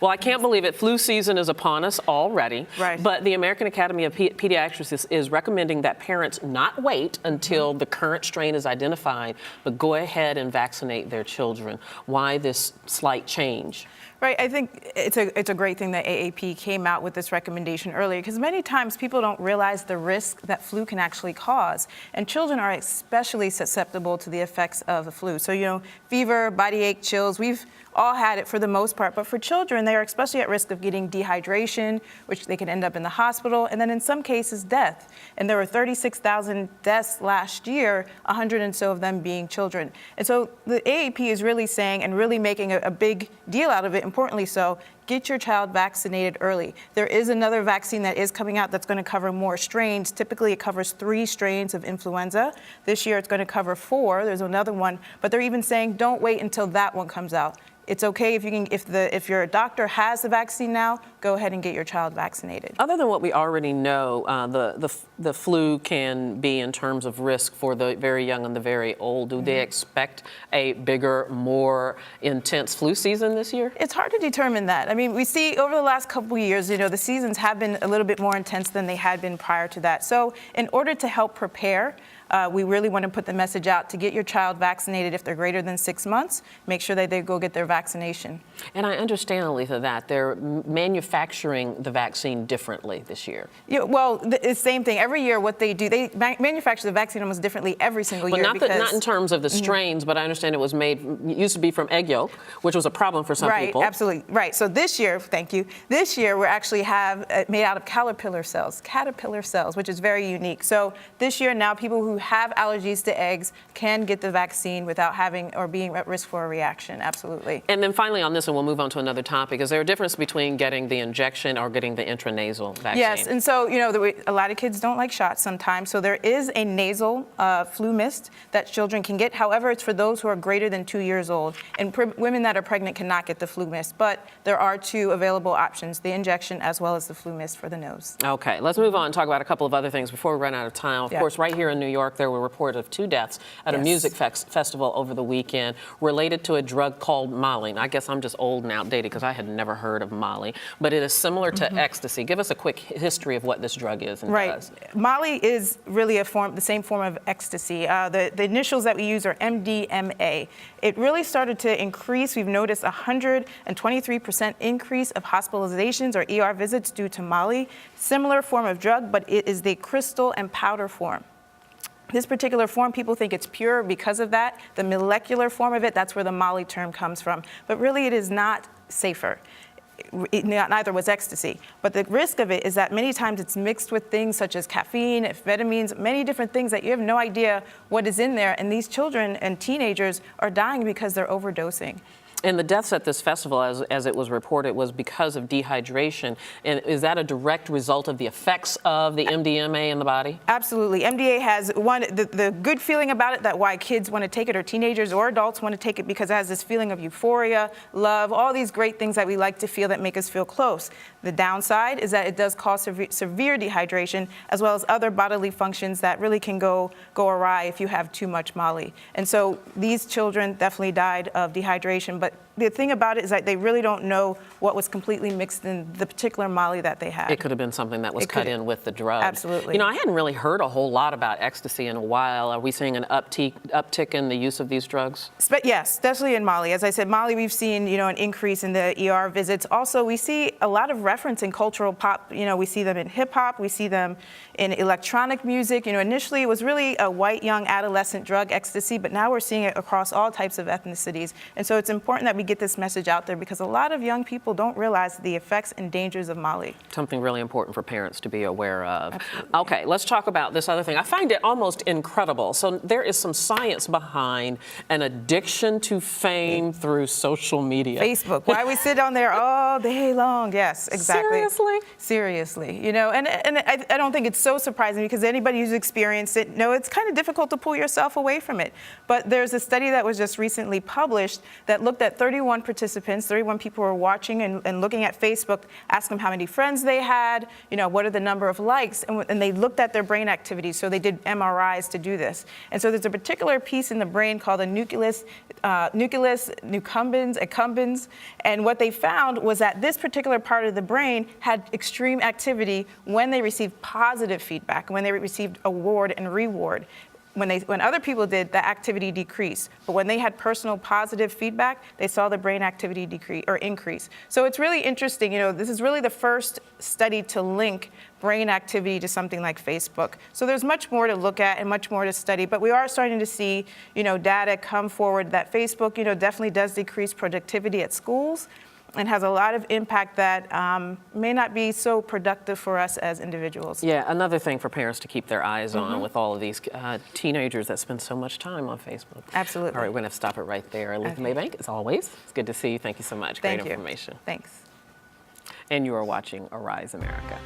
Well, I can't believe it. Flu season is upon us already. Right. But the American Academy of Pediatrics is recommending that parents not wait until the current strain is identified, but go ahead and vaccinate their children. Why this slight change? Right, I think it's a great thing that AAP came out with this recommendation earlier, because many times people don't realize the risk that flu can actually cause. And children are especially susceptible to the effects of the flu. So, fever, body ache, chills, we've all had it for the most part. But for children, they are especially at risk of getting dehydration, which they can end up in the hospital, and then in some cases, death. And there were 36,000 deaths last year, 100 and so of them being children. And so the AAP is really saying and really making a big deal out of it. Importantly so, get your child vaccinated early. There is another vaccine that is coming out that's going to cover more strains. Typically, it covers 3 strains of influenza. This year, it's going to cover 4. There's another one, but they're even saying don't wait until that one comes out. It's okay if your doctor has the vaccine now, go ahead and get your child vaccinated. Other than what we already know, the flu can be in terms of risk for the very young and the very old. Do they expect a bigger, more intense flu season this year? It's hard to determine that. I mean, we see over the last couple of years, the seasons have been a little bit more intense than they had been prior to that. So in order to help prepare, we really want to put the message out to get your child vaccinated if they're greater than 6 months. Make sure that they go get their vaccination. And I understand, Aletha, that they're manufacturing the vaccine differently this year. Yeah, well, the same thing. Every year what they do, they manufacture the vaccine almost differently every single year. Well, not in terms of the strains, but I understand it was it used to be from egg yolk, which was a problem for some people. Right, absolutely. Right. So this year, thank you, this year we actually have made out of caterpillar cells, which is very unique. So this year now people who have allergies to eggs can get the vaccine without having or being at risk for a reaction. Absolutely. And then finally on this, and we'll move on to another topic, is there a difference between getting the injection or getting the intranasal vaccine? Yes, and so, a lot of kids don't like shots sometimes, so there is a nasal flu mist that children can get. However, it's for those who are greater than 2 years old, and women that are pregnant cannot get the flu mist, but there are 2 available options, the injection as well as the flu mist for the nose. Okay, let's move on and talk about a couple of other things before we run out of time. Of course, right here in New York, there were reports of 2 deaths at a music festival over the weekend related to a drug called Molly. Now, I guess I'm just old and outdated because I had never heard of Molly, but it is similar to ecstasy. Give us a quick history of what this drug is and does. Molly is really the same form of ecstasy. The initials that we use are MDMA. It really started to increase. We've noticed 123% increase of hospitalizations or ER visits due to Molly. Similar form of drug, but it is the crystal and powder form. This particular form, people think it's pure because of that. The molecular form of it, that's where the Molly term comes from. But really, it is not safer. Neither was ecstasy. But the risk of it is that many times it's mixed with things such as caffeine, amphetamines, many different things that you have no idea what is in there. And these children and teenagers are dying because they're overdosing. And the deaths at this festival, as it was reported, was because of dehydration. And is that a direct result of the effects of the MDMA in the body? Absolutely. MDA has the good feeling about it, that why kids want to take it, or teenagers or adults want to take it, because it has this feeling of euphoria, love, all these great things that we like to feel that make us feel close. The downside is that it does cause severe dehydration, as well as other bodily functions that really can go awry if you have too much Molly. And so these children definitely died of dehydration, but the thing about it is that they really don't know what was completely mixed in the particular Molly that they had. It could have been something that was cut in with the drug. Absolutely. I hadn't really heard a whole lot about ecstasy in a while. Are we seeing an uptick in the use of these drugs? Yes, especially in Molly. As I said, Molly, we've seen, an increase in the ER visits. Also, we see a lot of reference in cultural pop. We see them in hip hop. We see them in electronic music. Initially it was really a white, young, adolescent drug, ecstasy, but now we're seeing it across all types of ethnicities. And so it's important that we get this message out there, because a lot of young people don't realize the effects and dangers of Molly. Something really important for parents to be aware of. Absolutely. Okay, let's talk about this other thing. I find it almost incredible. So there is some science behind an addiction to fame through social media. Facebook. Why we sit on there all day long. Yes, exactly. Seriously? Seriously. And I don't think it's so surprising, because anybody who's experienced it, it's kind of difficult to pull yourself away from it. But there's a study that was just recently published that looked at 31 participants, 31 people were watching and looking at Facebook, asked them how many friends they had, what are the number of likes, and they looked at their brain activity. So they did MRIs to do this. And so there's a particular piece in the brain called the nucleus accumbens, and what they found was that this particular part of the brain had extreme activity when they received positive feedback, when they received award and reward. When other people did, the activity decreased. But when they had personal positive feedback, they saw the brain activity decrease or increase. So it's really interesting. This is really the first study to link brain activity to something like Facebook. So there's much more to look at and much more to study. But we are starting to see, data come forward that Facebook, definitely does decrease productivity at schools and has a lot of impact that may not be so productive for us as individuals. Yeah, another thing for parents to keep their eyes on with all of these teenagers that spend so much time on Facebook. Absolutely. All right, we're going to stop it right there. Elizabeth Maybank, as always, it's good to see you. Thank you so much. Thank Great you. information. Thanks. And you are watching Arise America.